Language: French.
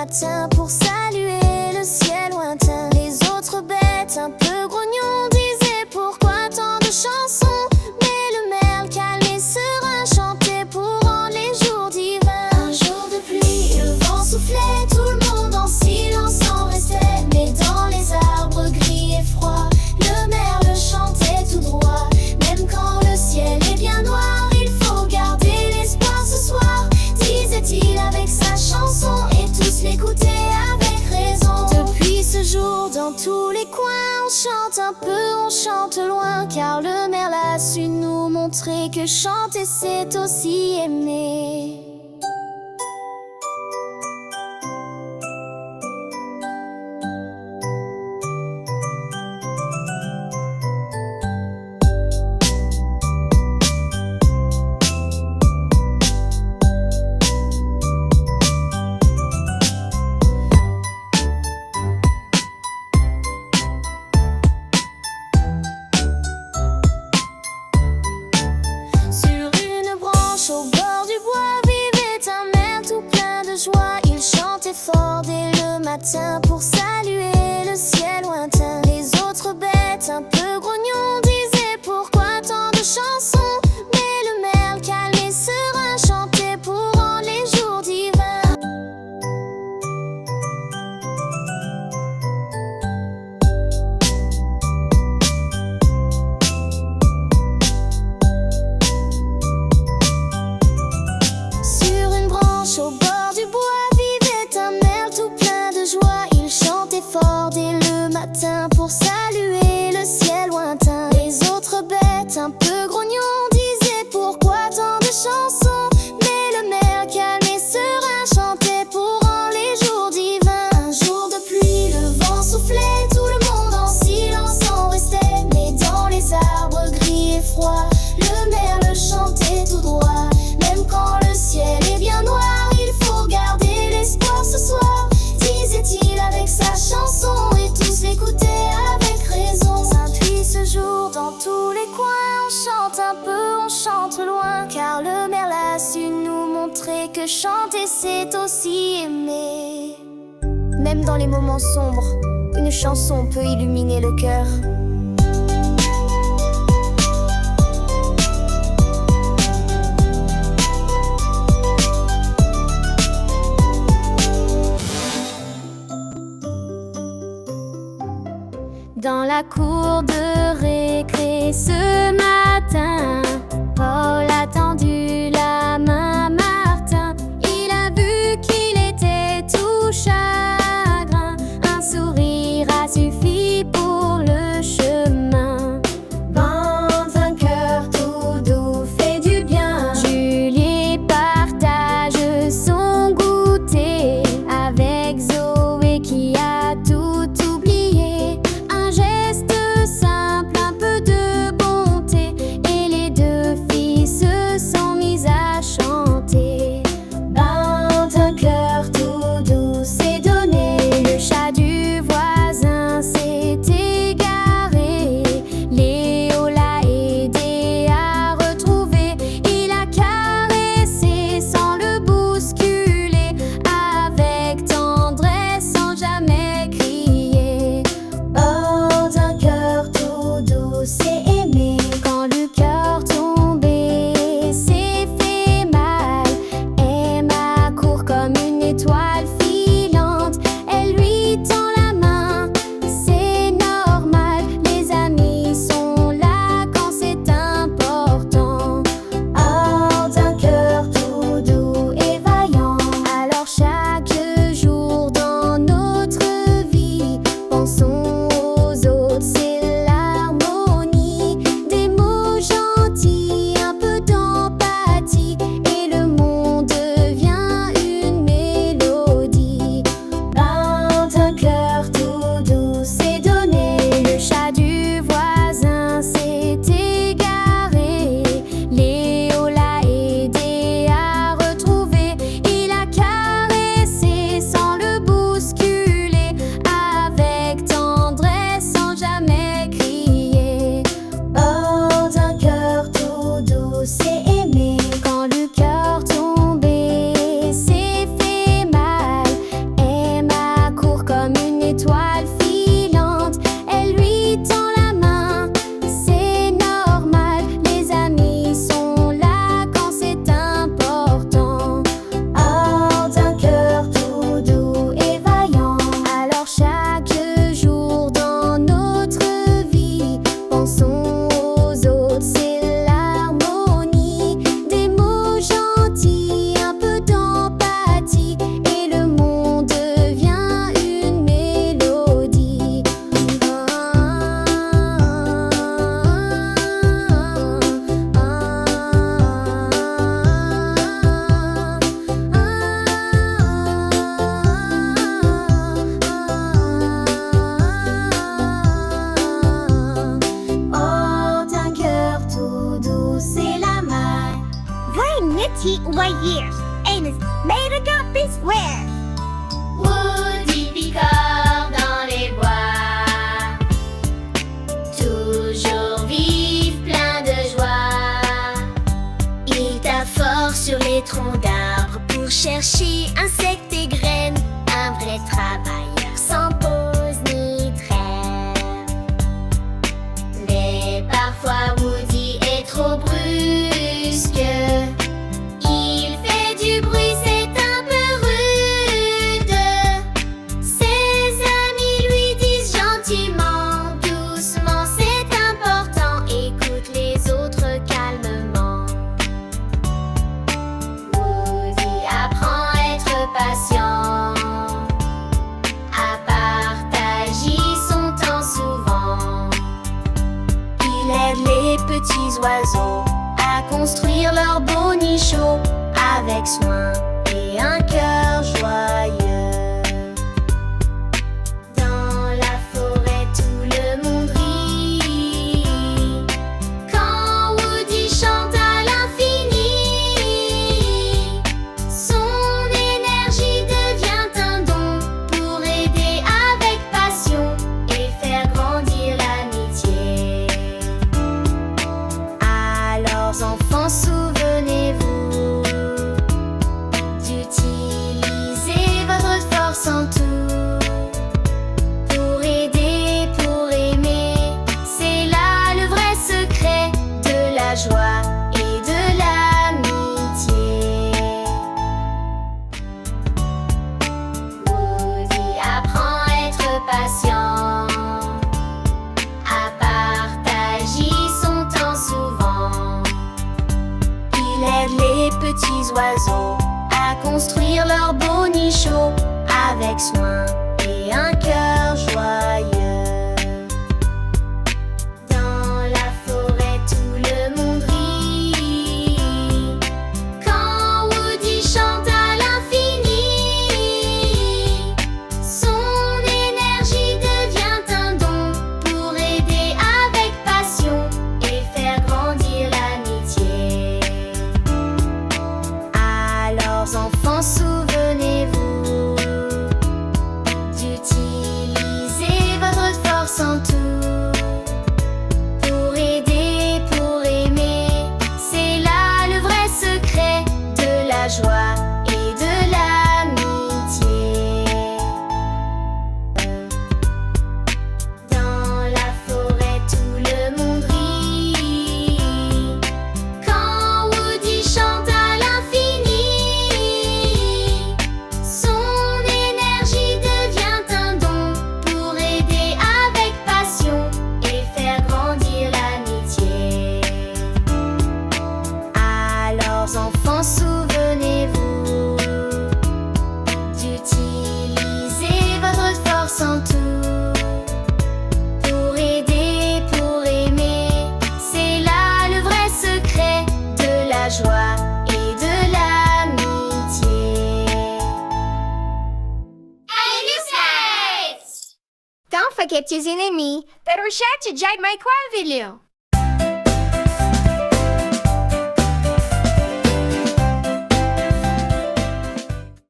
matin pour saluer le ciel lointain. Les autres bêtes un peu grognons disaient pourquoi tant de chansons. Mais le merle calme et serein chantait pour rendre les jours divins. Un jour de pluie, le vent soufflait, tout le monde en silence en restait. Mais dans les arbres gris et froids, le merle chantait tout droit. Même quand le ciel est bien noir, il faut garder l'espoir ce soir, disait-il avec sa chanson, et tous l'écoutaient avec raison. Depuis ce jour, dans tous les coins, on chante un peu, on chante loin, car le merle a su nous montrer que chanter c'est aussi aimer. Au bord du bois vivait un merle tout plein de joie. Il chantait fort dès le matin pour saluer le ciel lointain. Les autres bêtes un peu grognons disaient pourquoi tant de chansons. Mais le merle calme et serein chantait pour rendre les jours divins. Au bord du bois vivait un merle tout plein de joie. Il chantait fort dès le matin pour saluer le ciel lointain. Les autres bêtes un peu grognons disaient pourquoi tant de chansons. Mais le merle calme et serein chantait pour rendre les jours divins. Un jour de pluie, le vent soufflait, tout le monde en silence en restait. Mais dans les arbres gris et froids, le merle chantait tout droit. Même quand le ciel est bien noir, ce soir, disait-il avec sa chanson, et tous l'écoutaient avec raison. Depuis ce jour, dans tous les coins, on chante un peu, on chante loin, car le merle a su nous montrer que chanter c'est aussi aimer. Même dans les moments sombres, une chanson peut illuminer le cœur. Dans la cour de récré ce matin, Paul a tendu la main à Martin. Il a vu qu'il était tout chagrin. Un sourire a suffi pour le chemin. Quand un cœur tout doux fait du bien, Julie partage son goûter avec Zoé qui a tout oublié. Simple, un peu de bonté, et les deux filles se sont mises à chanter. Ben, un cœur tout doux s'est donné, le chat du voisin s'est égaré. Léo l'a aidé à retrouver, il a caressé sans le bousculer, avec tendresse sans jamais crier. C'est aimer. Quand le cœur tombé s'est fait mal, Emma court comme une étoile filante. Elle lui tend la main, c'est normal. Les amis sont là quand c'est important. Hors d'un cœur tout doux et vaillant. Alors chaque jour dans notre vie, pensons aux autres, c'est des mots gentils, un peu d'empathie, et le monde devient une mélodie. years and has made a guppy swear. Woody picore dans les bois, toujours vif, plein de joie. Il tape fort sur les troncs d'arbres pour chercher insectes et graines. Un vrai travailleur sans pause ni trêve. Mais parfois Woody est trop brusque. Il fait du bruit, c'est un peu rude. Ses amis lui disent gentiment, doucement, c'est important. Écoute les autres calmement. Woody apprend à être patient, à partager son temps souvent. Il aide les petits oiseaux à construire leur beau nid chaud avec soin et un cœur joyeux. Dans la forêt, tout le monde rit quand Woody chante à l'infini. Son énergie devient un don pour aider avec passion et faire grandir l'amitié. Alors enfants, souvenez-vous d'utiliser votre force en tout pour aider, pour aimer. C'est là le vrai secret de la joie et de l'amitié. Woody apprend à être patient, à partager son temps souvent. Il aide les petits oiseaux à construire leur beau nid chaud avec soin et un cœur joyeux. Dans la forêt, tout le monde rit quand Woody chante à l'infini. Son énergie devient un don pour aider avec passion et faire grandir l'amitié. Alors enfants, souvenez-vous d'utiliser votre force en tout pour aider, pour aimer. C'est là le vrai secret de la joie et de l'amitié. Dans la forêt, tout le monde rit quand Woody chante à l'infini. Son énergie devient un don pour aider avec passion et faire grandir l'amitié. Alors enfants, souvenez-vous d'utiliser votre force en tout pour aider, pour aimer. C'est là le vrai secret de la joie et de l'amitié. Don't forget using me. Pero siya to jay may kwalvilyo.